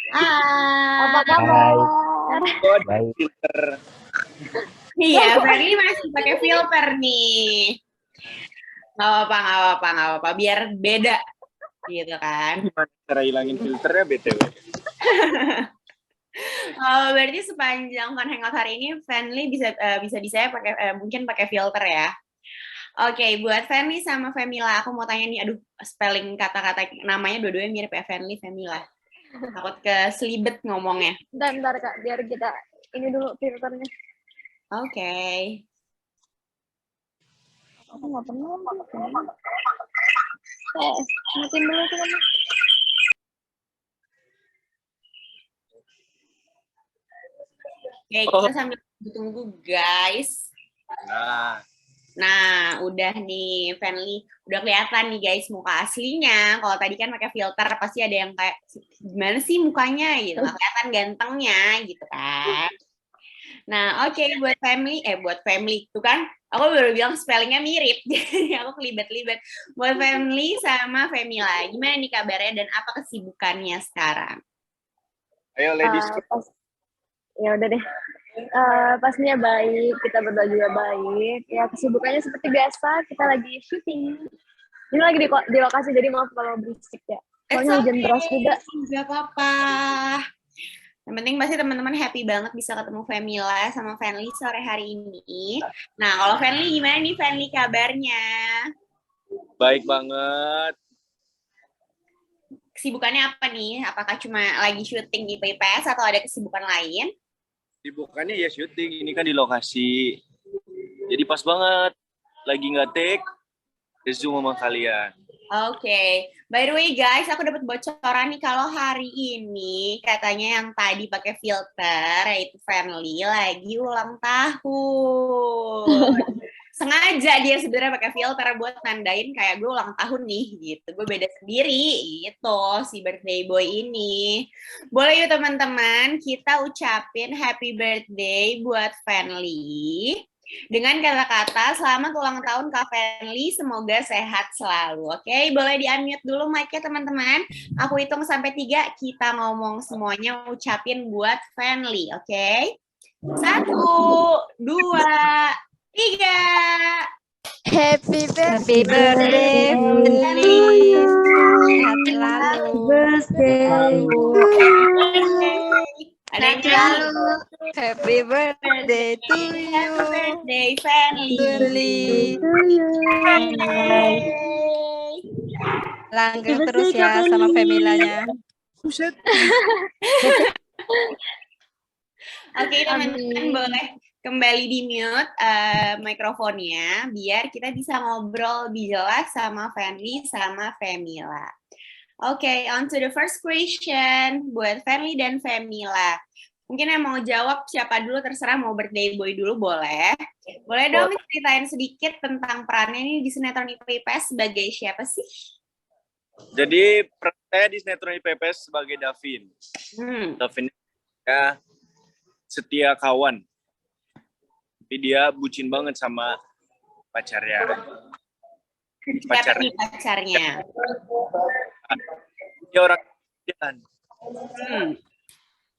Apa Hai, kabar? Oh, baik. filter. Iya, Ferry masih pakai filter nih. Nggak apa-apa. Biar beda gitu kan. Gimana cara hilangin filternya BTW? Berarti sepanjang Fun Hangout hari ini, Fanly bisa ya pakai mungkin pakai filter ya. Oke, buat Fanly sama Femila, aku mau tanya nih, aduh, spelling kata-kata namanya dua-duanya mirip ya, Fanly, Femila. Takut keselibet ngomongnya. Bentar Kak, biar kita ini dulu filternya. Oke. Aku nggak pernah pakai. Matiin dulu tuh. Oke, kita sambil tunggu guys. Nah, udah nih, Fanly. Udah kelihatan nih guys muka aslinya. Kalau tadi kan pakai filter, pasti ada yang kayak, gimana sih mukanya gitu. Nggak kelihatan gantengnya gitu kan. Nah, oke, buat family. Tuh kan, aku baru bilang spellingnya mirip. Jadi aku kelibet-libet. Buat family sama Femila. Gimana nih kabarnya dan apa kesibukannya sekarang? Ayo ladies first. Ya udah deh. Pastinya baik, kita berdua juga baik. Ya kesibukannya seperti biasa, kita lagi syuting. Ini lagi di lokasi, jadi maaf kalau berisik ya. Soalnya hujan deras juga. Gak apa-apa. Yang penting pasti teman-teman happy banget bisa ketemu Femila sama Fanly sore hari ini. Nah, kalau Fanly gimana nih Fanly kabarnya? Baik banget. Kesibukannya apa nih? Apakah cuma lagi syuting di PPS atau ada kesibukan lain? Kesibukannya ya syuting, ini kan di lokasi. Jadi pas banget. Lagi nggak take, Zoom sama kalian. Oke. By the way guys, aku dapat bocoran nih kalau hari ini katanya yang tadi pakai filter yaitu Fanly lagi ulang tahun. Sengaja dia sebenarnya pakai filter buat nandain kayak gue ulang tahun nih gitu. Gue beda sendiri gitu si birthday boy ini. Boleh yuk teman-teman kita ucapin happy birthday buat Fanly. Dengan kata-kata selamat ulang tahun Kak Fanly, semoga sehat selalu. Oke, boleh di-unmute dulu mic-nya teman-teman. Aku hitung sampai 3, kita ngomong semuanya ucapin buat Fanly, oke? 1, 2, 3. Happy birthday, Fanly. Sehat selalu. Ada yang selalu. Happy birthday to you. Happy birthday, Fanly. Langgeng terus ya sama Femilanya. Buset. Oke, teman-teman boleh kembali di mute mikrofonnya biar kita bisa ngobrol lebih jelas sama Fanly sama Femila. Oke, on to the first question buat Fanly dan Femila. Mungkin yang mau jawab siapa dulu terserah, mau birthday boy dulu boleh. Boleh dong ceritain sedikit tentang perannya ini di sinetron IPS sebagai siapa sih? Jadi saya di sinetron IPS sebagai Davin. Davin ya setia kawan. Tapi dia bucin banget sama pacarnya. Pacarnya. Dia orang jalan.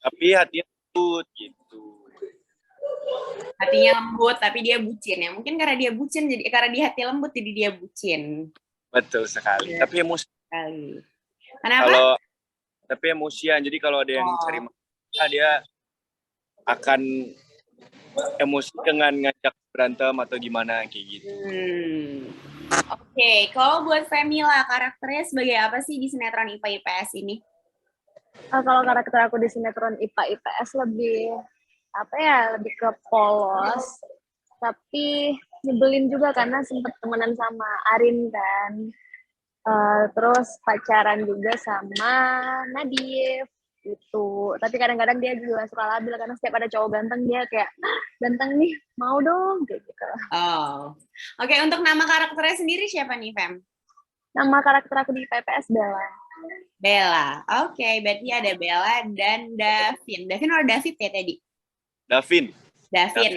Tapi hatinya lembut gitu. Hatinya lembut tapi dia bucin ya. Mungkin karena dia bucin jadi karena dia hati lembut jadi dia bucin. Betul sekali. Ya. Tapi emosi sekali. Kenapa? Tapi emosian. Jadi kalau ada yang cari masalah dia akan emosi dengan ngajak berantem atau gimana kayak gitu. Oke, kalau buat Femila karakternya sebagai apa sih di sinetron IPA IPS ini? Kalau karakter aku di sinetron IPA IPS lebih lebih ke polos, tapi nyebelin juga karena sempat temenan sama Arin kan, terus pacaran juga sama Nadif gitu. Tapi kadang-kadang dia juga suka labil karena setiap ada cowok ganteng dia kayak ganteng nih, mau dong kayak gitu. Oke, untuk nama karakternya sendiri siapa nih, Fem? Nama karakter aku di PPS Bella. Oke, berarti ada Bella dan Davin. Davin atau David ya tadi? Davin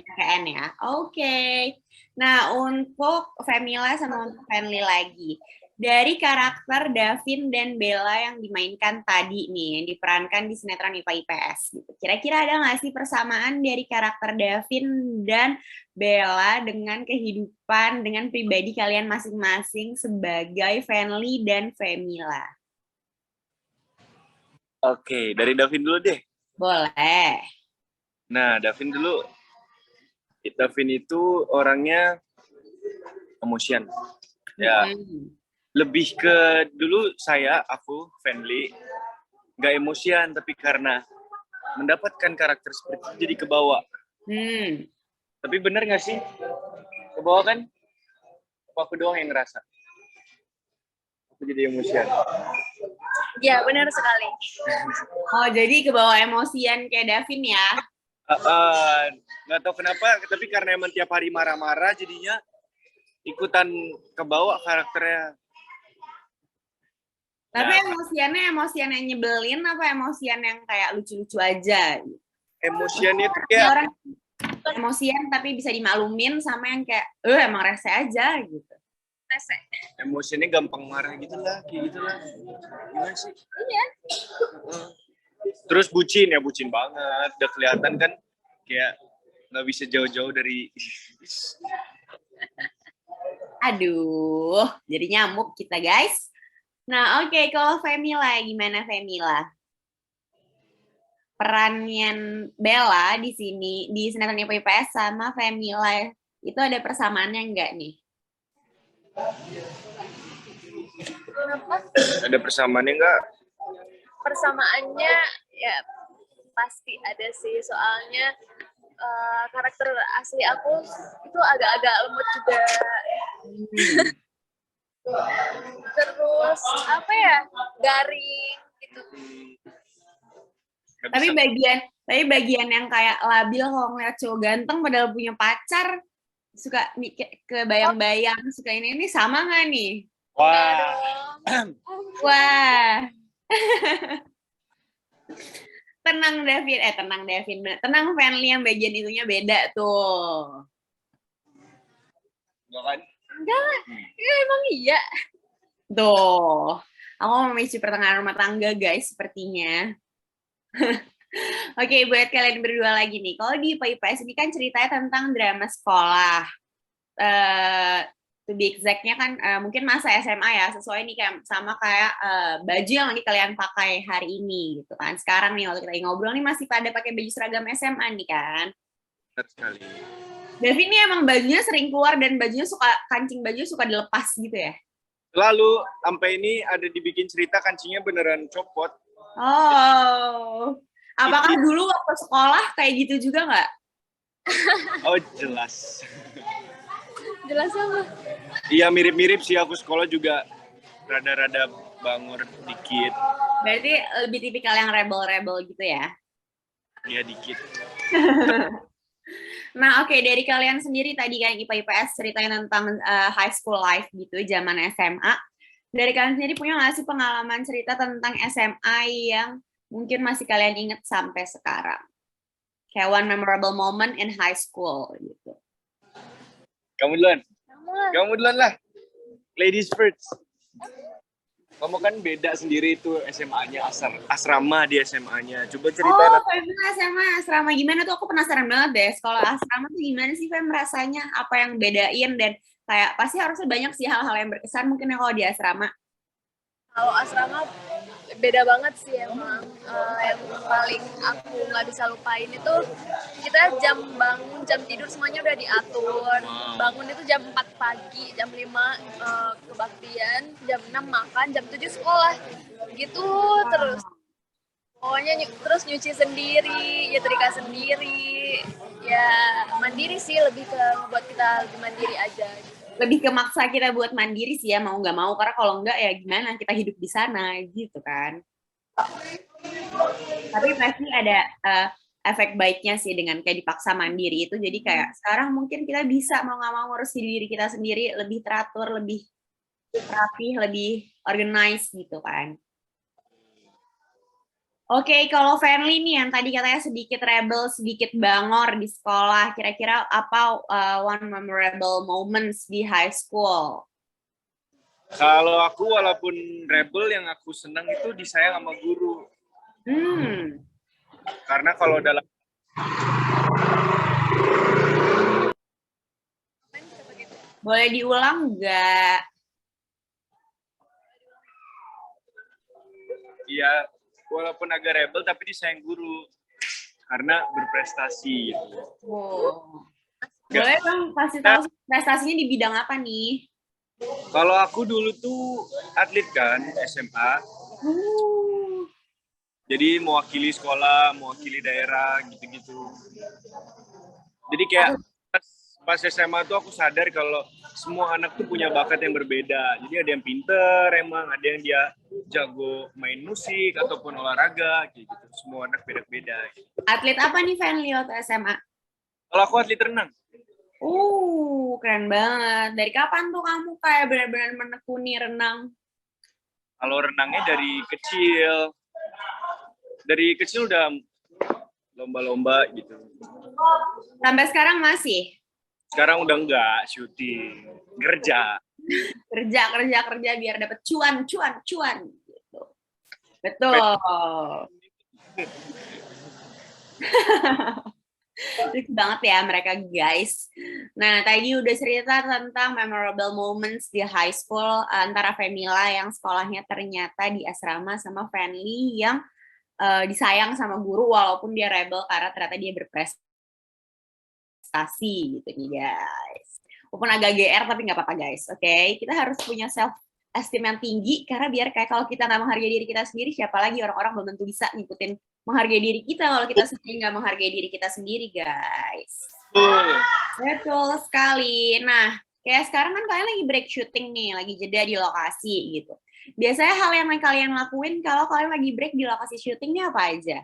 KN ya. Oke. Nah, untuk Femila sama untuk Fanly lagi. Dari karakter Davin dan Bella yang dimainkan tadi nih, yang diperankan di sinetron IPA IPS gitu. Kira-kira ada nggak sih persamaan dari karakter Davin dan Bella dengan kehidupan, dengan pribadi kalian masing-masing sebagai Fenly dan Femila? Oke, dari Davin dulu deh. Boleh. Nah, Davin dulu. Davin itu orangnya emosian. Ya, lebih ke dulu aku, Fenly, nggak emosian, tapi karena mendapatkan karakter seperti itu jadi kebawa. Tapi bener nggak sih? Kebawa kan? Apa aku doang yang ngerasa? Aku jadi emosian. Ya, benar sekali. Oh, jadi kebawa emosian kayak Davin ya? Nggak tahu kenapa, tapi karena emang tiap hari marah-marah, jadinya ikutan kebawa karakternya. Tapi emosian yang nyebelin apa emosian yang kayak lucu-lucu aja? Emosiannya tuh Ada kayak orang emosian tapi bisa dimaklumin sama yang kayak emang rese aja gitu. Rese. Emosiannya gampang marah gitu lah, kayak gitu lah. Gimana sih? Iya. Terus bucin banget. Udah kelihatan kan kayak nggak bisa jauh-jauh dari. Aduh, jadi nyamuk kita guys. Nah, oke, kalau Femila, gimana Femila? Perannya Bella di sini, di sinetron IPA IPS sama Femila, itu ada persamaannya enggak nih? Kenapa? Ada persamaannya nggak? Persamaannya ya pasti ada sih, soalnya karakter asli aku itu agak-agak lembut juga. Terus apa ya, garing gitu. Tapi bagian yang kayak labil kalau ngeliat cowok ganteng padahal punya pacar, suka kebayang-bayang, suka ini sama nggak nih? Wah. Wah. Tenang Devin, tenang Fenly, yang bagian itunya beda tuh. Enggak kan? Enggak, ya, emang iya. Tuh, aku memicu pertengahan rumah tangga guys sepertinya. Oke, buat kalian berdua lagi nih, kalau di IPA IPS ini kan ceritanya tentang drama sekolah. To be exact-nya kan mungkin masa SMA ya, sesuai nih sama kayak baju yang lagi kalian pakai hari ini gitu kan. Sekarang nih waktu kita ngobrol nih masih pada pakai baju seragam SMA nih kan. Benar sekali. Davin ini emang bajunya sering keluar dan kancing baju suka dilepas gitu ya? Lalu sampai ini ada dibikin cerita kancingnya beneran copot. Oh, apakah dulu waktu sekolah kayak gitu juga nggak? Oh jelas. Jelas apa? Iya mirip-mirip sih, aku sekolah juga rada-rada bangur dikit. Berarti lebih tipikal yang rebel-rebel gitu ya? Iya dikit. Nah oke, dari kalian sendiri tadi kan IPA IPS ceritain tentang high school life gitu, zaman SMA. Dari kalian sendiri punya nggak sih pengalaman cerita tentang SMA yang mungkin masih kalian ingat sampai sekarang? Kayak one memorable moment in high school gitu. Kamu duluan lah. Ladies first. Kamu kan beda sendiri itu SMA-nya, asrama di SMA-nya. Coba ceritain. Oh, SMA asrama gimana tuh? Aku penasaran banget deh. Sekolah asrama tuh gimana sih, Fem, rasanya? Apa yang bedain? Dan kayak pasti harusnya banyak sih hal-hal yang berkesan mungkin ya kalau di asrama. Kalau asrama beda banget sih emang. Yang paling aku nggak bisa lupain itu kita jam bangun, jam tidur semuanya udah diatur. Bangun itu jam 4 pagi, jam 5 kebaktian, jam 6 makan, jam 7 sekolah. Gitu terus. Pokoknya terus nyuci sendiri, nyetrika sendiri. Ya mandiri sih, lebih ke buat kita lebih mandiri aja gitu. Lebih ke maksa kita buat mandiri sih ya, mau nggak mau, karena kalau nggak ya gimana kita hidup di sana gitu kan. Tapi pasti ada efek baiknya sih dengan kayak dipaksa mandiri itu, jadi kayak sekarang mungkin kita bisa mau nggak mau ngurusin diri kita sendiri, lebih teratur, lebih rapi, lebih organized gitu kan. Oke, kalau Fenly nih yang tadi katanya sedikit rebel, sedikit bangor di sekolah, kira-kira apa one memorable moments di high school? Kalau aku walaupun rebel, yang aku senang itu disayang sama guru. Karena kalau dalam Boleh diulang nggak? ya walaupun agak rebel tapi disayang guru karena berprestasi gitu. Wow. Boleh dong kasih tahu prestasinya di bidang apa nih? Kalau aku dulu tuh atlet kan SMA. Jadi mewakili sekolah, mewakili daerah gitu-gitu. Jadi kayak pas SMA tuh aku sadar kalau semua anak tuh punya bakat yang berbeda. Jadi ada yang pinter emang, ada yang dia jago main musik ataupun olahraga gitu. Semua anak beda-beda. Gitu. Atlet apa nih Fanly waktu SMA? Kalau aku atlet renang. Keren banget. Dari kapan tuh kamu kayak benar-benar menekuni renang? Kalau renangnya dari kecil. Dari kecil udah lomba-lomba gitu. Sampai sekarang masih? Sekarang udah enggak, syuting. Kerja biar dapat cuan. Gitu. Betul. Lucu banget ya mereka guys. Nah tadi udah cerita tentang memorable moments di high school antara Femila yang sekolahnya ternyata di asrama sama Fanly yang disayang sama guru walaupun dia rebel karena ternyata dia berprestasi gitu nih guys. Walaupun agak GR tapi nggak apa-apa guys, oke? Kita harus punya self esteem yang tinggi karena biar kayak kalau kita nggak menghargai diri kita sendiri, siapa lagi orang-orang belum tentu bisa ngikutin menghargai diri kita kalau kita sendiri nggak menghargai diri kita sendiri guys. Betul sekali. Nah kayak sekarang kan kalian lagi break shooting nih, lagi jeda di lokasi gitu. Biasanya hal yang kalian lakuin kalau kalian lagi break di lokasi syuting ini apa aja?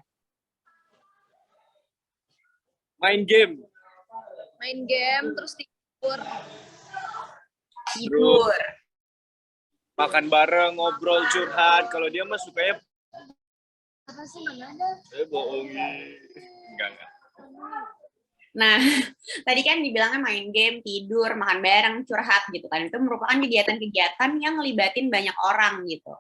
Main game, terus tidur. Makan bareng, ngobrol, curhat. Kalau dia mah sukanya Apa sih mana? bohong. Enggak. Nah, tadi kan dibilangnya main game, tidur, makan bareng, curhat gitu kan. Itu merupakan kegiatan-kegiatan yang ngelibatin banyak orang gitu.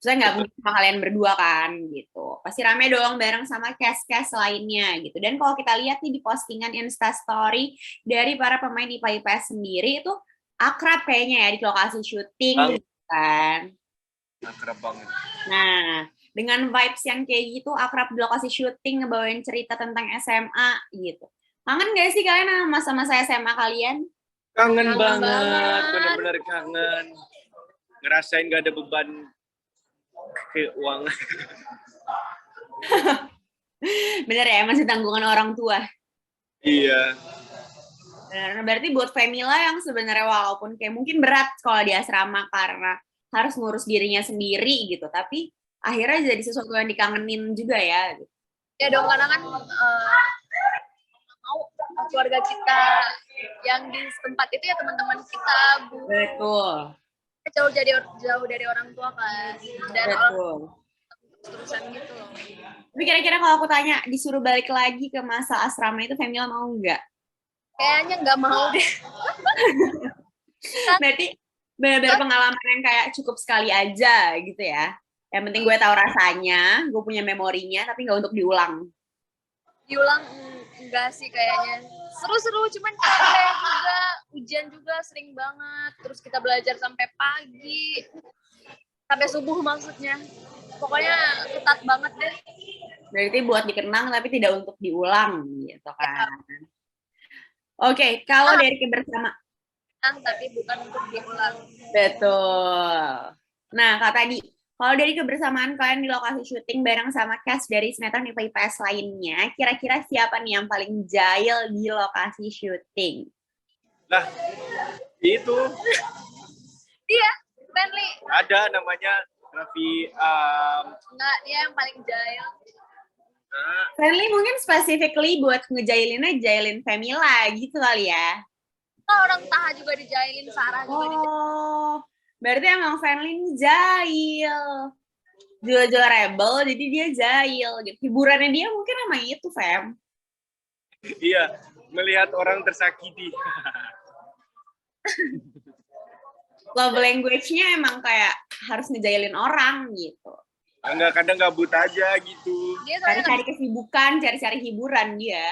Saya nggak mungkin sama kalian berdua kan gitu. Pasti rame dong bareng sama cast-cast lainnya gitu. Dan kalau kita lihat nih di postingan Instastory dari para pemain IPA IPS sendiri itu akrab kayaknya ya di lokasi syuting gitu kan. Akrab banget. Nah, dengan vibes yang kayak gitu akrab di lokasi syuting ngebawain cerita tentang SMA gitu. Kangen gak sih kalian sama masa-masa SMA kalian? Kangen banget, bener-bener kangen. Ngerasain gak ada beban keuangan. Bener ya, masih tanggungan orang tua. Iya. Bener, berarti buat Femila yang sebenarnya walaupun kayak mungkin berat sekolah di asrama karena harus ngurus dirinya sendiri gitu, tapi akhirnya jadi sesuatu yang dikangenin juga ya. Ya dong, karena kan mau keluarga kita yang di tempat itu ya teman-teman kita, Bu. Betul. Jauh dari orang tua kan, dan orang terusan gitu loh. Tapi kira-kira kalau aku tanya disuruh balik lagi ke masa asrama itu Femila mau nggak? Kayaknya nggak mau deh. Berarti benar-benar pengalaman yang kayak cukup sekali aja gitu ya. Yang penting gue tahu rasanya, gue punya memorinya, tapi nggak untuk diulang. Diulang enggak sih kayaknya. Seru-seru, cuman capek juga. Ujian juga sering banget. Terus kita belajar sampai pagi. Sampai subuh maksudnya. Pokoknya ketat banget deh. Berarti buat dikenang tapi tidak untuk diulang gitu kan. Oke, kalau dari kebersamaan. Tapi bukan untuk diulang. Betul. Nah, Kak tadi, kalau dari kebersamaan kalian di lokasi syuting bareng sama cast dari sinetron IPA IPS lainnya, kira-kira siapa nih yang paling jahil di lokasi syuting? Nah, itu. Dia, Fanly. Ada namanya Raffi. Enggak, dia yang paling jahil. Friendly mungkin specifically buat ngejailinnya jailin Femila gitu kali ya. Oh, orang Taha juga dijailin, Sarah juga dijailin. Oh, berarti emang Friendly ini jahil. Jual-jual rebel, jadi dia jahil. Gitu. Hiburannya dia mungkin emang itu, Fem. Iya, melihat orang tersakiti. love language-nya emang kayak harus ngejailin orang gitu. Enggak, kadang gabut aja gitu. Dia soalnya Cari-cari kesibukan, cari-cari hiburan dia.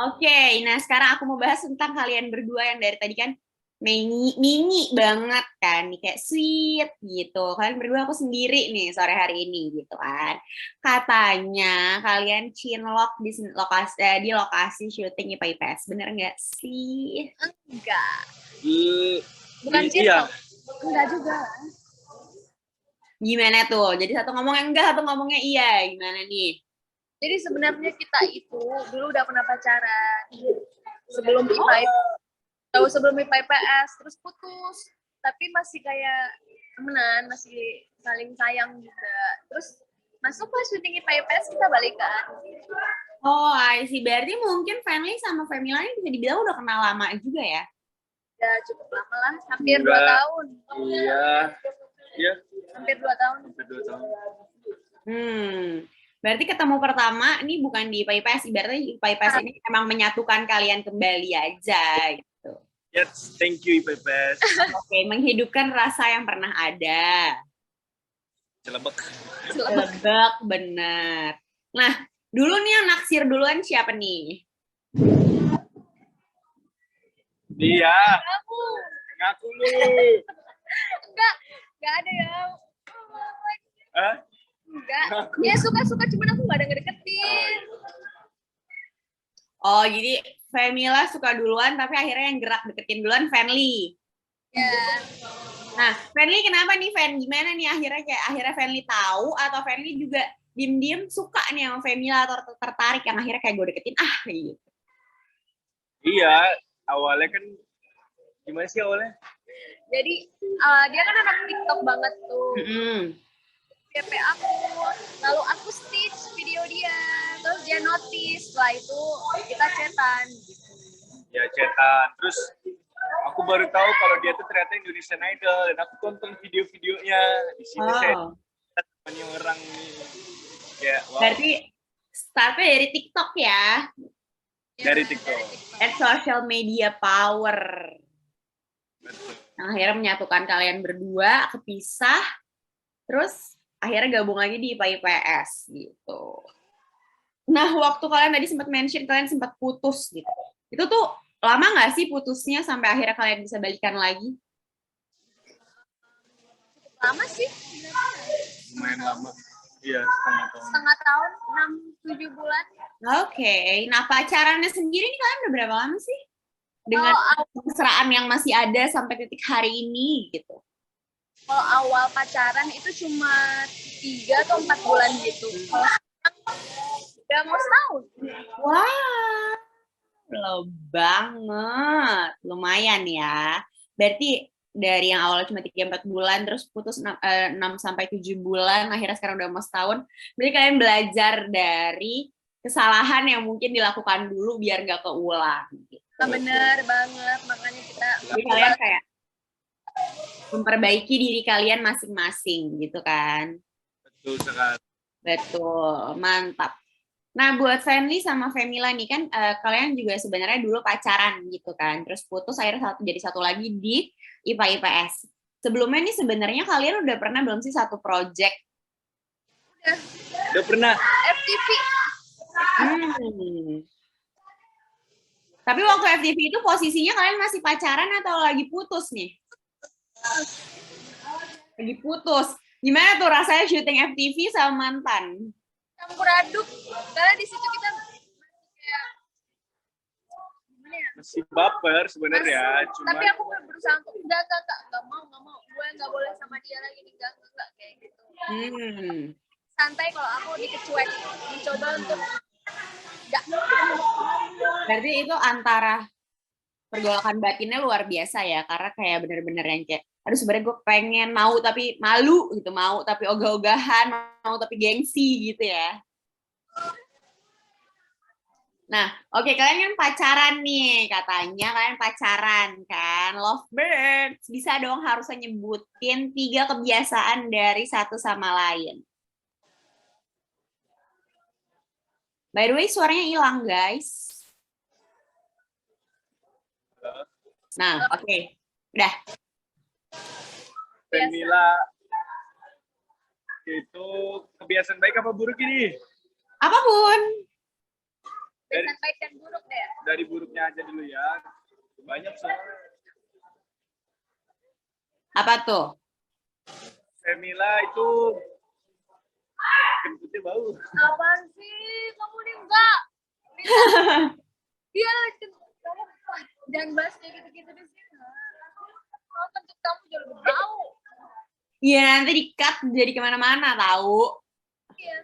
Oke, nah sekarang aku mau bahas tentang kalian berdua yang dari tadi kan mini banget kan, nih kayak sweet gitu. Kalian berdua aku sendiri nih sore hari ini gitu kan. Katanya kalian cinlok di lokasi syuting IPA IPS, bener nggak sih? enggak. Iya. Bukan cinta. Enggak juga. Gimana tuh? Jadi satu ngomongnya enggak, satu ngomongnya iya. Gimana nih? Jadi sebenarnya kita itu dulu udah pernah pacaran sebelum IPA sebelum IPA IPS, terus putus. Tapi masih kayak temenan, masih saling sayang juga. Terus masuk ke syuting IPA IPS kita balikan. Oh, I see. Berarti mungkin Fanny sama Femila ini bisa dibilang udah kenal lama juga ya? Udah cukup lama lah, hampir 2 Enggak. tahun. Iya. Iya. Hampir 2 tahun. Hampir 2 tahun. Berarti ketemu pertama ini bukan di IPA IPS, berarti IPA IPS ini emang menyatukan kalian kembali aja gitu. Yes, thank you IPPS. Oke, menghidupkan rasa yang pernah ada. Celebek. Lebek, bener. Nah, dulu nih yang naksir duluan siapa nih? Iya. Kamu. Ngaku lu. Enggak ada ya. Hah? Enggak. Dia suka-suka, cuman aku nggak ada ngedeketin. Oh, jadi Femila suka duluan, tapi akhirnya yang gerak deketin duluan Fanly. Ya. Nah, Fanly kenapa nih, Fan? Gimana nih akhirnya Fanly tahu atau Fanly juga diem-diem suka nih sama Femila atau tertarik yang akhirnya kayak gue deketin gitu. Iya, awalnya kan gimana sih awalnya? Jadi dia kan anak TikTok banget tuh. PP aku, lalu aku stitch video dia, terus dia notice, setelah itu kita chatan gitu. Ya chatan, terus aku baru tahu kalau dia tuh ternyata Indonesian Idol dan aku tonton video-videonya di sini saya teman orang nih. Ya, wow. Berarti startnya dari TikTok ya? Dari TikTok. At social media power. Betul. Yang akhirnya menyatukan kalian berdua, kepisah, terus akhirnya gabung lagi di IPA IPS gitu. Nah, waktu kalian tadi sempat mention kalian sempat putus gitu. Itu tuh lama nggak sih putusnya sampai akhirnya kalian bisa balikan lagi? Lama sih, Lumayan lama. Iya, setengah tahun, 6-7 bulan. Oke. Nah, pacarannya sendiri nih kalian udah berapa lama sih? Dengan kemesraan yang masih ada sampai titik hari ini gitu. Kalau awal pacaran itu cuma 3 atau 4 bulan gitu. Kalau sekarang udah mau setahun. Wah, low banget. Lumayan ya. Berarti dari yang awalnya cuma 3-4 bulan, terus putus 6-7 bulan, akhirnya sekarang udah mau setahun. Berarti kalian belajar dari kesalahan yang mungkin dilakukan dulu biar nggak keulang. Gitu. Bener banget, makanya kita... Jadi kalian kayak memperbaiki diri kalian masing-masing gitu kan. Betul sekali. Betul, mantap. Nah, buat Fanly sama Femila nih kan kalian juga sebenarnya dulu pacaran gitu kan. Terus putus akhirnya jadi satu lagi di IPA IPS. Sebelumnya nih sebenarnya kalian udah pernah belum sih satu project? Udah pernah. FTV. Tapi waktu FTV itu posisinya kalian masih pacaran atau lagi putus nih? Lagi putus. Gimana tuh rasanya syuting FTV sama mantan? Campur aduk. Karena di situ kita kayak gimana ya? Masih baper sebenarnya, cuma Tapi aku berusaha untuk enggak mau. Gue nggak boleh sama dia lagi, enggak kayak gitu. Santai kalau aku dikecuek, mencoba untuk enggak. Berarti itu antara pergolakan batinnya luar biasa ya, karena kayak bener-bener yang kayak aduh sebenarnya gue pengen mau tapi malu gitu, mau tapi ogah-ogahan, mau tapi gengsi gitu ya. Nah, oke, kalian kan pacaran nih, katanya kalian pacaran kan, lovebirds. Bisa dong harusnya nyebutin 3 kebiasaan dari satu sama lain. By the way, suaranya hilang guys. Nah, oke. Udah. Femila itu kebiasaan baik apa buruk ini? Apapun. Kebiasaan baik dan buruk deh. Dari buruknya aja dulu ya. Banyak soalnya. Apa tuh? Femila itu kentutnya bau. Apaan sih? Kamu nih enggak. Dia kamu jangan bahas kayak gitu-gitu di sini. Oh, kentut kamu jauh lebih bau. Iya, nanti di-cut jadi kemana-mana, tahu. Iya.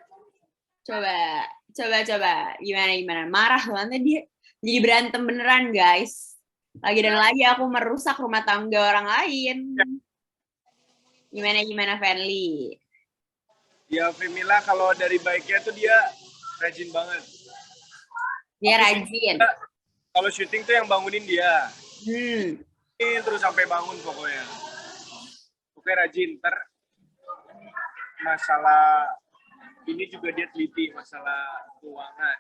Coba. Gimana? Marah loh, nanti dia jadi berantem beneran, guys. Lagi dan lagi aku merusak rumah tangga orang lain. Gimana, Fenly? Ya, Femila kalau dari baiknya tuh dia rajin banget. Dia rajin. Kalau syuting tuh yang bangunin dia. Hmm. Terus sampai bangun pokoknya. Pokoknya rajin. Masalah ini juga dia teliti, masalah keuangan.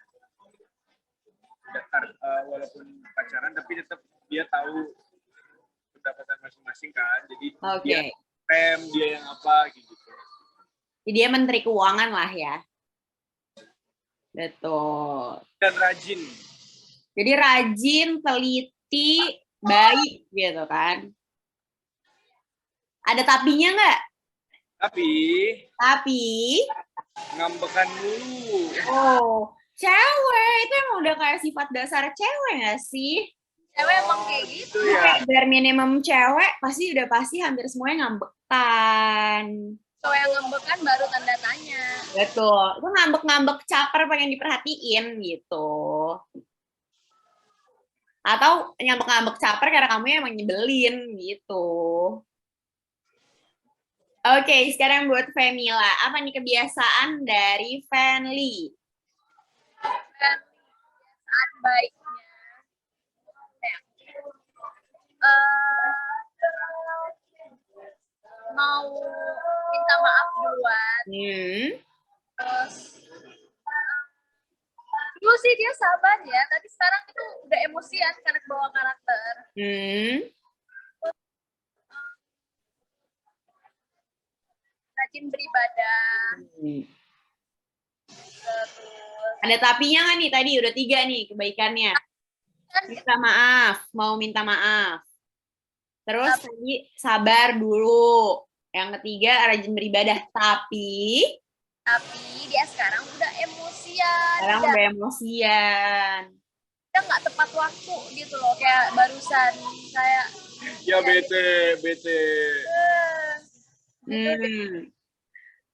Walaupun pacaran tapi tetap dia tahu pendapatan masing-masing kan. Jadi dia dia yang apa gitu. Jadi dia menteri keuangan lah ya. Betul. Dan rajin. Jadi rajin, teliti, baik gitu kan. Ada tapinya nggak? Tapi ngambekan dulu. Oh, cewek itu emang udah kayak sifat dasar cewek nggak sih? Cewek emang kayak gitu ya. Bare minimum cewek pasti hampir semuanya ngambekan. Cowok yang ngambekan baru tanda tanya. Betul. Itu ngambek-ngambek caper pengen diperhatiin gitu. Atau ngambek-ngambek caper karena kamu emang nyebelin gitu. Oke, sekarang buat Femila. Apa nih kebiasaan dari Fenly? Kebiasaan baiknya. Mau minta maaf duluan. Terus dulu sih dia sabar ya, tapi sekarang itu udah emosian karena kebawa karakter. Rajin beribadah. Terus ada tapinya nggak nih tadi? Udah 3 nih kebaikannya. Mau minta maaf. Terus tadi sabar dulu. Yang ketiga rajin beribadah. Tapi dia sekarang udah emosian. Dia nggak tepat waktu gitu loh, kayak barusan kayak. Ya bete.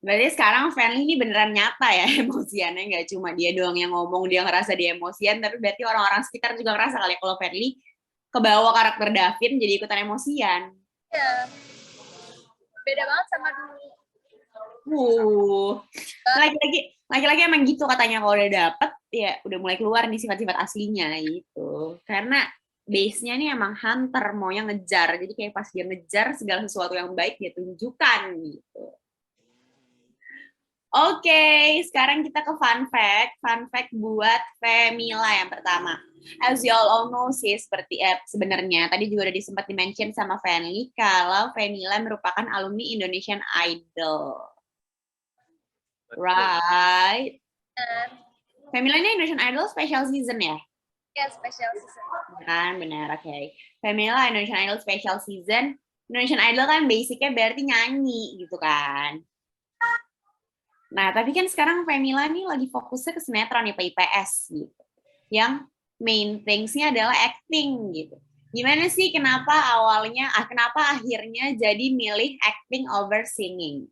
Berarti sekarang Fenly ini beneran nyata ya emosiannya, nggak cuma dia doang yang ngomong dia ngerasa dia emosian, tapi berarti orang-orang sekitar juga ngerasa kali kalau Fenly kebawa karakter Davin jadi ikutan emosian. Iya. Beda banget sama dulu. Laki-laki emang gitu katanya, kalau udah dapet ya udah mulai keluar nih sifat-sifat aslinya gitu. Karena base-nya nih emang hunter, maunya ngejar. Jadi kayak pas dia ngejar segala sesuatu yang baik dia tunjukkan gitu. Oke, sekarang kita ke fun fact. Fun fact buat Femila yang pertama. As you all know sih, seperti sebenarnya tadi juga udah sempat di-mention sama Fenly kalau Femila merupakan alumni Indonesian Idol. Right? Femila ini Indonesian Idol special season ya? Ya, special season. Kan, benar, oke. Femila Indonesian Idol special season. Indonesian Idol kan basicnya berarti nyanyi gitu kan. Nah, tapi kan sekarang Femila nih lagi fokusnya ke sinetron ya, IPS gitu. Yang main things-nya adalah acting gitu. Gimana sih kenapa akhirnya jadi milih acting over singing?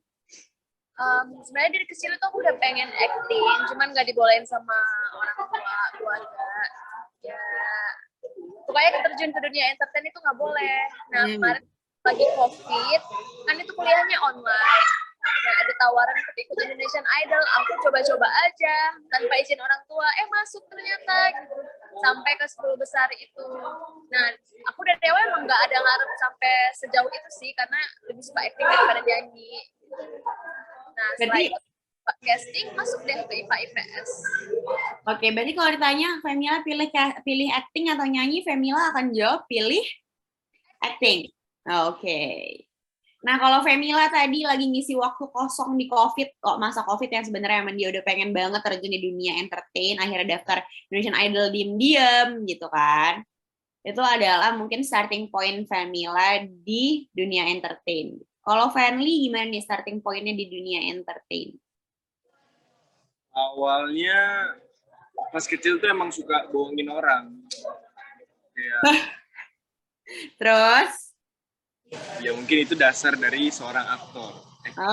Sebenarnya dari kecil tuh aku udah pengen acting, cuman nggak dibolehin sama orang tua, keluarga. Ya, pokoknya terjun ke dunia entertain itu nggak boleh. Nah, kemarin lagi COVID, kan itu kuliahnya online. Nah, ada tawaran untuk ikut Indonesian Idol, aku coba-coba aja tanpa izin orang tua, masuk ternyata gitu. Sampai ke 10 besar itu. Nah, aku dari awal emang nggak ada ngarep sampai sejauh itu sih, karena lebih suka acting daripada nyanyi. Nah, setelah itu casting, masuk deh ke IPA IPS. Oke, berarti kalau ditanya Femila pilih acting atau nyanyi, Femila akan jawab pilih Acting. Oke. Nah, kalau Femila tadi lagi ngisi waktu kosong di COVID, kok masa COVID yang sebenarnya emang dia udah pengen banget terjun di dunia entertain, akhirnya daftar Indonesian Idol diem-diem gitu kan. Itu adalah mungkin starting point Femila di dunia entertain. Kalau Fanly gimana nih starting point-nya di dunia entertain? Awalnya pas kecil tuh emang suka bohongin orang. Kayak, Terus? ya mungkin itu dasar dari seorang aktor.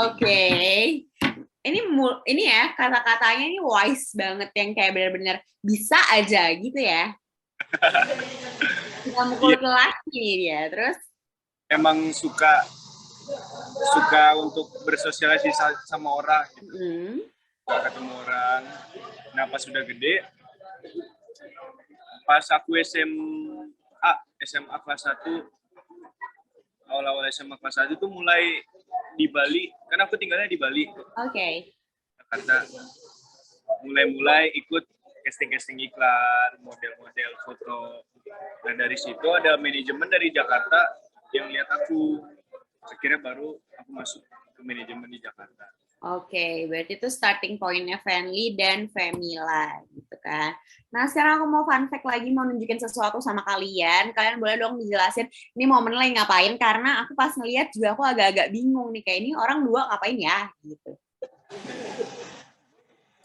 Oke. Ini ya kata-katanya ini wise banget yang kayak benar-benar bisa aja gitu ya. Nggak mukul kelas nih dia. Terus? Emang suka untuk bersosialisasi sama orang gitu. Ketemu orang. Nah pas sudah gede, pas aku SMA kelas 1, awal-awal SMA kelas 1 tuh mulai di Bali, kan aku tinggalnya di Bali. Oke. Karena mulai ikut casting iklan, model-model foto. Nah dari situ ada manajemen dari Jakarta yang lihat aku. Akhirnya baru aku masuk ke manajemen di Jakarta. Oke, berarti itu starting point-nya Fanly dan Femila gitu kan. Nah, sekarang aku mau fun fact lagi, mau nunjukin sesuatu sama kalian. Kalian boleh dong dijelasin ini momen lagi ngapain, karena aku pas ngeliat juga aku agak-agak bingung nih, kayak ini orang dua ngapain ya gitu.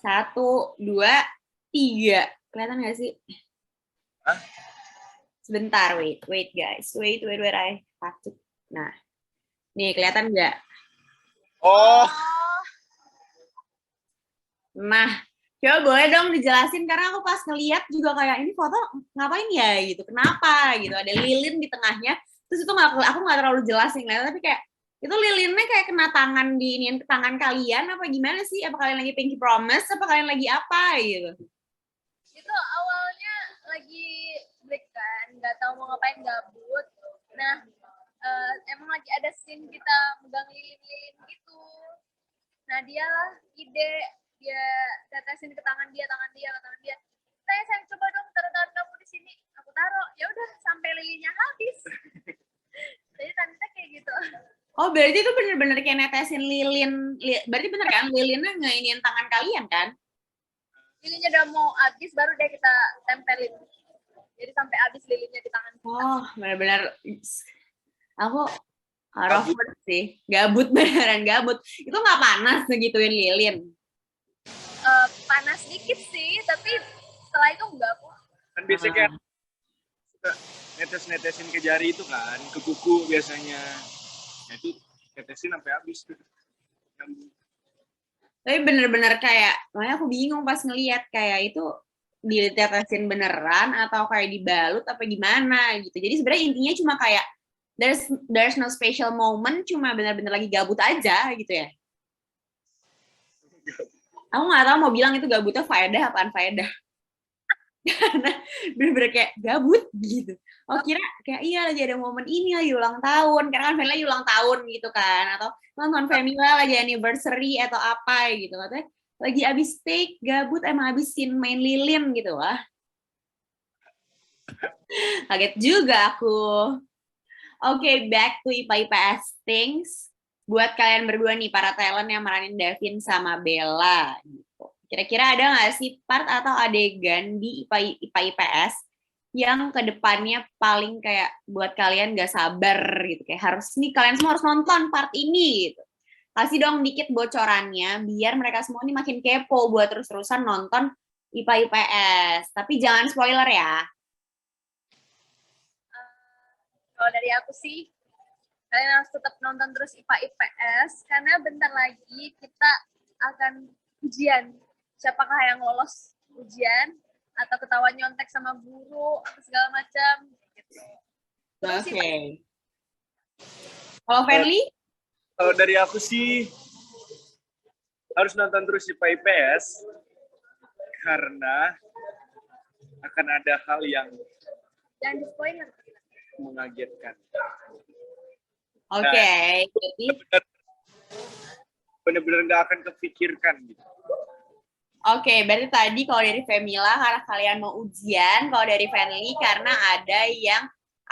1, 2, 3. Kelihatan nggak sih? Hah? Sebentar, wait guys. Wait, I patut. Nah, nih kelihatan nggak? Oh, Nah, coba boleh dong dijelasin, karena aku pas ngeliat juga kayak ini foto ngapain ya gitu, kenapa gitu, ada lilin di tengahnya, terus itu aku nggak terlalu jelas nih, tapi kayak itu lilinnya kayak kena tangan di ini tangan kalian apa gimana sih? Apa kalian lagi pinky promise? Apa kalian lagi apa gitu? Itu awalnya lagi break kan, nggak tahu mau ngapain, gabut. Nah, emang lagi ada scene kita megang lilin-lilin gitu. Nah, dialah ide, dia tetesin ke tangan dia. Sayang coba dong taruh tangan kamu di sini. Aku taruh, ya udah sampai lilinnya habis. Jadi tante kayak gitu. Oh, berarti itu bener-bener kayak netesin lilin. Berarti bener kan lilinnya ngeiniin tangan kalian kan? Lilinnya udah mau habis baru deh kita tempelin. Jadi sampai habis lilinnya di tangan kita. Oh, bener-bener aku harus sih. Gabut, beneran gabut. Itu nggak panas ngegituin lilin? Panas dikit sih, tapi setelah itu enggak kok. kan biasanya kan suka netesin ke jari itu kan, ke kuku biasanya. Nah, itu netesin sampai habis tuh. Tapi bener-bener kayak, makanya aku bingung pas ngeliat kayak itu ditetesin beneran atau kayak dibalut apa gimana gitu. Jadi sebenarnya intinya cuma kayak there's no special moment, cuma bener-bener lagi gabut aja gitu ya. Aku nggak tahu mau bilang itu gabutnya faedah apaan faedah. Karena bener-bener kayak gabut gitu. Oh kira kayak iya lagi ada momen ini lagi ulang tahun, karena kan Femila lagi ulang tahun gitu kan, atau nonton Femila lagi anniversary atau apa gitu, katanya lagi abis take gabut emang abisin main lilin gitu lah. Kaget juga aku. Oke, back to IPA IPS things. Buat kalian berdua nih, para talent yang meranin Davin sama Bella gitu. Kira-kira ada nggak sih part atau adegan di IPA IPS yang kedepannya paling kayak buat kalian gak sabar gitu, kayak harus nih kalian semua harus nonton part ini gitu. Kasih dong dikit bocorannya biar mereka semua ini makin kepo buat terus-terusan nonton IPA IPS. Tapi jangan spoiler ya. Kalau dari aku sih, kalian harus tetap nonton terus IPA IPS karena bentar lagi kita akan ujian. Siapakah yang lolos ujian atau ketahuan nyontek sama guru atau segala macam gitu. Oke. Kalau Fanly? Kalau dari aku sih harus nonton terus IPA IPS karena akan ada hal yang jangan di spoiler. Mengagetkan. Oke, jadi benar-benar nggak akan kepikirkan gitu. Oke, berarti tadi kalau dari Femila karena kalian mau ujian, kalau dari Fanly karena ada yang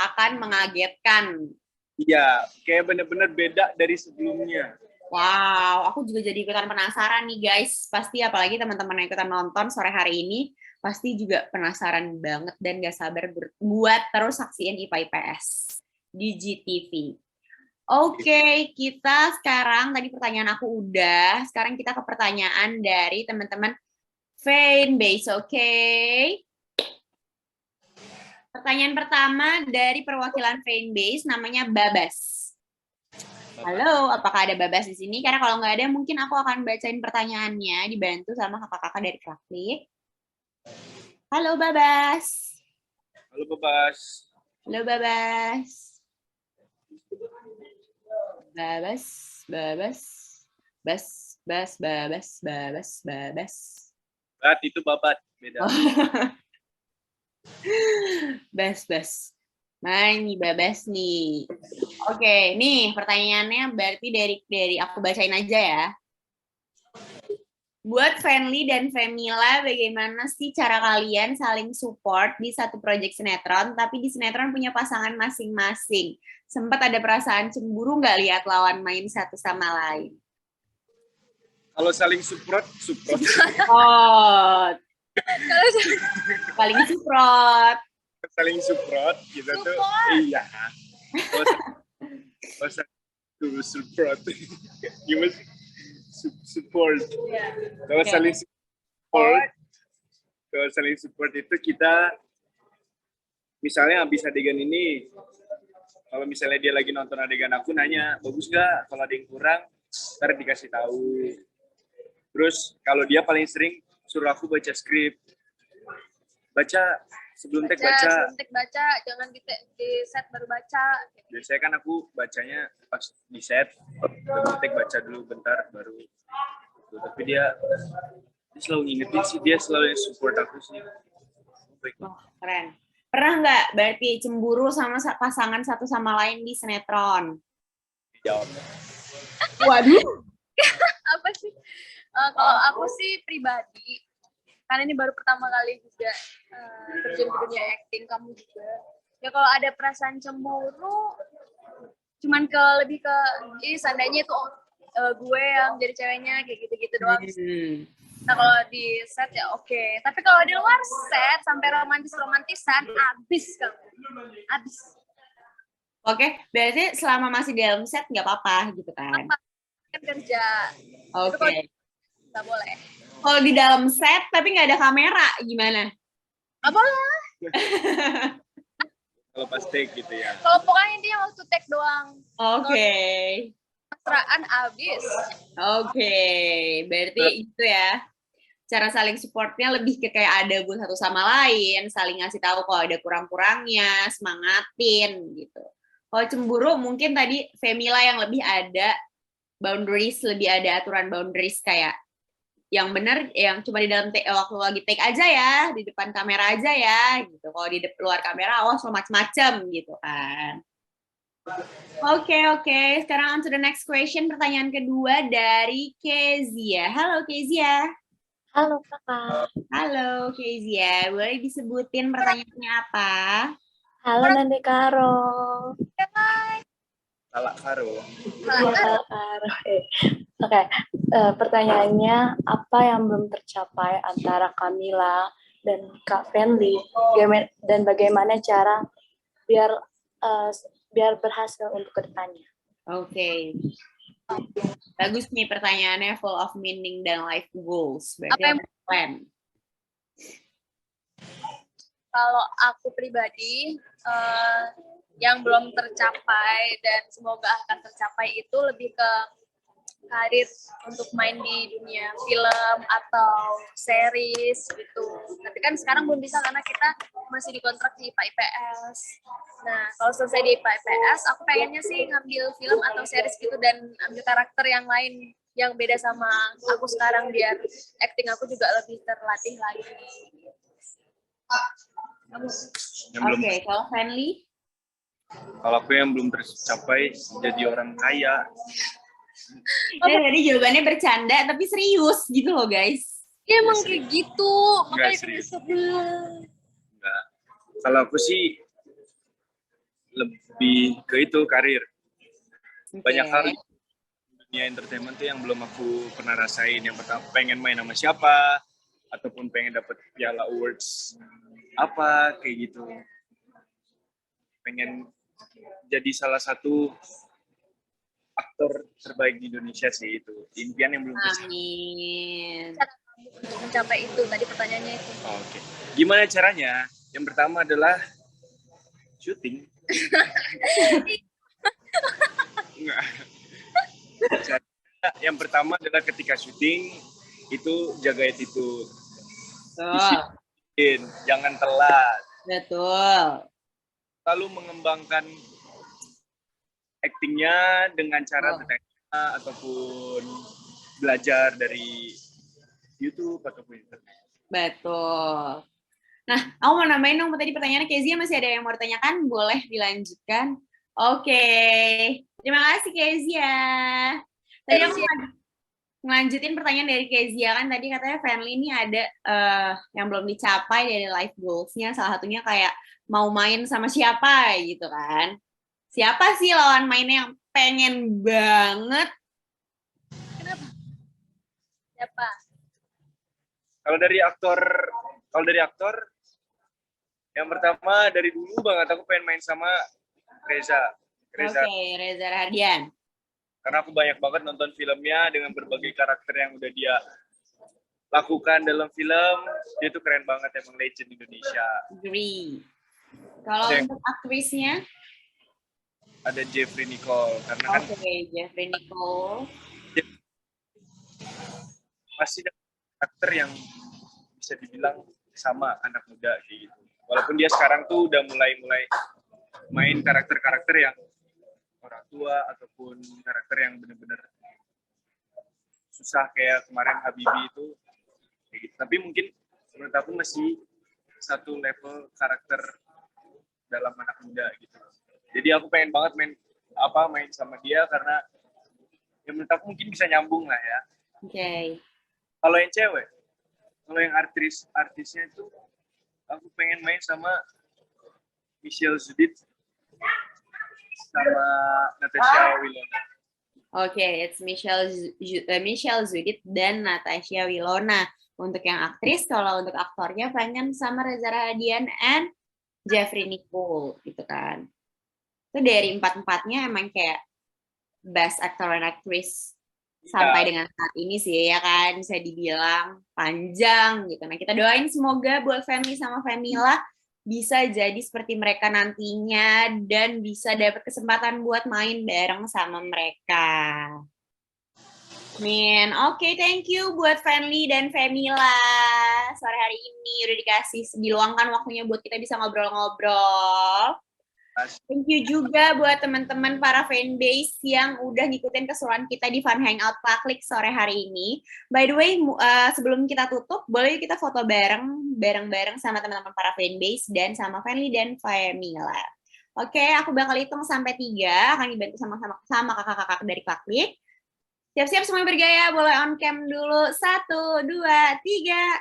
akan mengagetkan. Iya, kayak bener-bener beda dari sebelumnya. Wow, aku juga jadi ikutan penasaran nih guys. Pasti apalagi teman-teman yang ikutan nonton sore hari ini, pasti juga penasaran banget dan gak sabar buat terus saksiin IPA IPS di GTV. Oke, kita sekarang, tadi pertanyaan aku udah, sekarang kita ke pertanyaan dari teman-teman fanbase, oke? Pertanyaan pertama dari perwakilan fanbase, namanya Babas. Halo, apakah ada Babas di sini? Karena kalau nggak ada, mungkin aku akan bacain pertanyaannya, dibantu sama kakak-kakak dari Kraklik. Halo, Babas. Halo Babas. Halo, Babas. Babas, Babas, Babas. Bat itu babat, beda. Bas. Nah, ini Babas nih. Oke, nih pertanyaannya berarti dari aku bacain aja ya. Buat Fanly dan Femila, bagaimana sih cara kalian saling support di satu proyek sinetron, tapi di sinetron punya pasangan masing-masing? Sempat ada perasaan cemburu nggak lihat lawan main satu sama lain? Kalau saling support. Oh, paling support. Saling support kita tuh. Iya. Kalau saling support. Gimana? Support. Kalau saling support itu kita misalnya habis adegan ini, kalau misalnya dia lagi nonton adegan aku nanya bagus gak, kalau ada yang kurang ntar dikasih tahu. Terus kalau dia paling sering suruh aku baca skrip, sebelum tek baca, jangan di set baru baca. Biasanya kan aku bacanya pas di set, sebelum tek baca dulu bentar baru. Tapi dia selalu ngingetin sih, dia selalu support aku sih. Oh, keren. Pernah nggak berarti cemburu sama pasangan satu sama lain di sinetron? Jawab. Waduh. Apa sih? Kalau aku sih pribadi, karena ini baru pertama kali juga terjun ke dunia acting, kamu juga. Ya kalau ada perasaan cemburu, cuman lebih ke, seandainya itu gue yang jadi ceweknya, kayak gitu-gitu doang. Nah kalau di set ya oke. Tapi kalau di luar set, sampai romantisan, abis kamu. Abis. Oke, berarti selama masih di dalam set nggak apa-apa gitu kan? Kan kerja. Oke. Nggak boleh. Kalau di dalam set tapi nggak ada kamera, gimana? Nggak boleh. Kalau pas take gitu ya. Kalau pokoknya intinya waktu take doang. Oke. Mesraan abis. Oke, berarti itu ya. Cara saling supportnya lebih ke kayak ada buat satu sama lain, saling ngasih tahu kalau ada kurang-kurangnya, semangatin gitu. Kalau cemburu mungkin tadi Femila yang lebih ada boundaries, lebih ada aturan boundaries kayak yang benar yang cuma di dalam waktu lagi take aja ya, di depan kamera aja ya gitu. Kalau di luar kamera awas lo macem-macem gitu kan. Oke. Sekarang on to the next question. Pertanyaan kedua dari Kezia. Halo Kezia. Halo kakak. Halo Kezia. Boleh disebutin pertanyaannya apa? Halo Nande Karo. Salah Karo. Oke. Pertanyaannya, apa yang belum tercapai antara Kamila dan Kak Fanly, dan bagaimana cara biar berhasil untuk kedepannya? Oke. Bagus nih pertanyaannya, full of meaning dan life goals. Berarti ada plan. Kalau aku pribadi, yang belum tercapai dan semoga akan tercapai itu lebih ke karir untuk main di dunia film atau series gitu. Tapi kan sekarang belum bisa karena kita masih dikontrak di IPA IPS. Nah, kalau selesai di IPA IPS, aku pengennya sih ngambil film atau series gitu dan ambil karakter yang lain yang beda sama aku sekarang biar acting aku juga lebih terlatih lagi. Oke, kalau Fanly? Kalau aku yang belum tercapai jadi orang kaya. Tadi jawabannya bercanda tapi serius gitu loh guys. Ya emang kayak gitu. Enggak serius. Enggak. Kalau aku sih lebih ke itu karir. Banyak Oke. hal di dunia entertainment tuh yang belum aku pernah rasain. Yang pertama pengen main sama siapa, ataupun pengen dapet piala awards apa kayak gitu. Pengen jadi salah satu aktor terbaik di Indonesia sih, itu impian yang belum tercapai. Amin. Untuk mencapai itu, tadi pertanyaannya itu. Oke. Gimana caranya? Yang pertama adalah syuting. Enggak. Yang pertama adalah ketika syuting itu jaga attitude. Betul. Disiplin, jangan telat. Betul. Lalu mengembangkan aktingnya dengan cara bertanya ataupun belajar dari YouTube ataupun internet. Betul. Nah, aku mau nambahin dong tadi pertanyaannya Kezia, masih ada yang mau ditanyakan? Boleh dilanjutkan. Oke. Terima kasih Kezia. Tadi aku ngelanjutin pertanyaan dari Kezia kan tadi katanya Fanly ini ada yang belum dicapai dari life goals-nya. Salah satunya kayak mau main sama siapa gitu kan. Siapa sih lawan mainnya yang pengen banget? Kenapa? Siapa? Kalau dari aktor, yang pertama dari dulu banget aku pengen main sama Reza. Oke, Reza Rahardian. Karena aku banyak banget nonton filmnya dengan berbagai karakter yang udah dia lakukan dalam film, dia tuh keren banget, emang legend Indonesia. Agree. Kalau untuk aktrisnya? Ada Jeffrey Nicole, karena kan Jeffrey Nicole. masih ada karakter yang bisa dibilang sama anak muda gitu. Walaupun dia sekarang tuh udah mulai main karakter-karakter yang orang tua ataupun karakter yang benar-benar susah kayak kemarin Habibie itu kayak gitu. Tapi mungkin menurut aku masih satu level karakter dalam anak muda gitu. Jadi aku pengen banget main sama dia karena ya menurut aku mungkin bisa nyambung lah ya. Oke. Kalau yang cewek, kalau yang artisnya itu aku pengen main sama Michelle Zudit sama Natasha Wilona. Oke, it's Michelle Zudit dan Natasha Wilona. Untuk yang aktris, kalau untuk aktornya pengen sama Reza Rahadian and Jeffrey Nicole gitu kan. Itu dari empat-empatnya emang kayak best actor and actress sampai dengan saat ini sih ya kan, bisa dibilang panjang gitu. Nah kita doain semoga buat Femi sama Femila bisa jadi seperti mereka nantinya dan bisa dapat kesempatan buat main bareng sama mereka. Oke, thank you buat Fanly dan Femila. Sore hari ini udah diluangkan waktunya buat kita bisa ngobrol-ngobrol. Thank you juga buat teman-teman para fanbase yang udah ngikutin keseruan kita di Fun Hangout Klaklik sore hari ini. By the way, sebelum kita tutup, boleh kita foto bareng-bareng sama teman-teman para fanbase dan sama Fanly dan Femila. Oke, aku bakal hitung sampai 3, akan dibantu sama kakak-kakak dari Klaklik. Siap-siap semuanya bergaya, boleh on cam dulu. 1, 2, 3.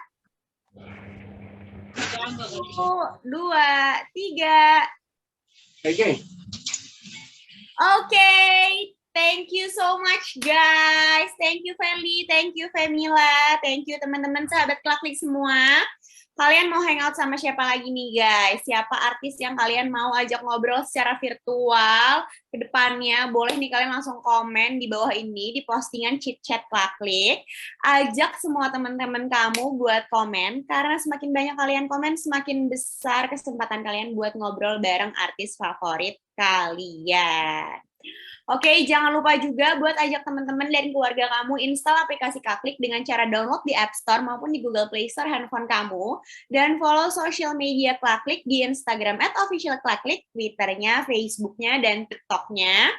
1, 2, 3. Okay, thank you so much guys. Thank you Feli, thank you Femila, thank you teman-teman sahabat Klaklik semua. Kalian mau hangout sama siapa lagi nih guys? Siapa artis yang kalian mau ajak ngobrol secara virtual ke depannya? Boleh nih kalian langsung komen di bawah ini di postingan Chit Chat Klaklik. Ajak semua teman-teman kamu buat komen karena semakin banyak kalian komen semakin besar kesempatan kalian buat ngobrol bareng artis favorit kalian. Oke, jangan lupa juga buat ajak teman-teman dan keluarga kamu install aplikasi Klaklik dengan cara download di App Store maupun di Google Play Store handphone kamu. Dan follow social media Klaklik di Instagram @officialklaklik, Twitternya, Facebooknya, dan TikToknya.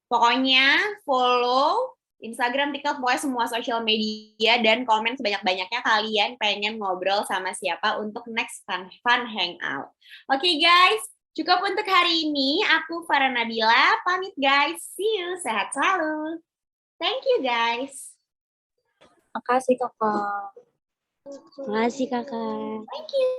Pokoknya follow Instagram, TikTok, pokoknya semua social media dan komen sebanyak-banyaknya kalian pengen ngobrol sama siapa untuk next fun hangout. Oke guys. Cukup untuk hari ini, aku Farah Nabila, pamit guys, see you, sehat selalu. Thank you guys. Makasih kakak. Makasih kakak. Thank you.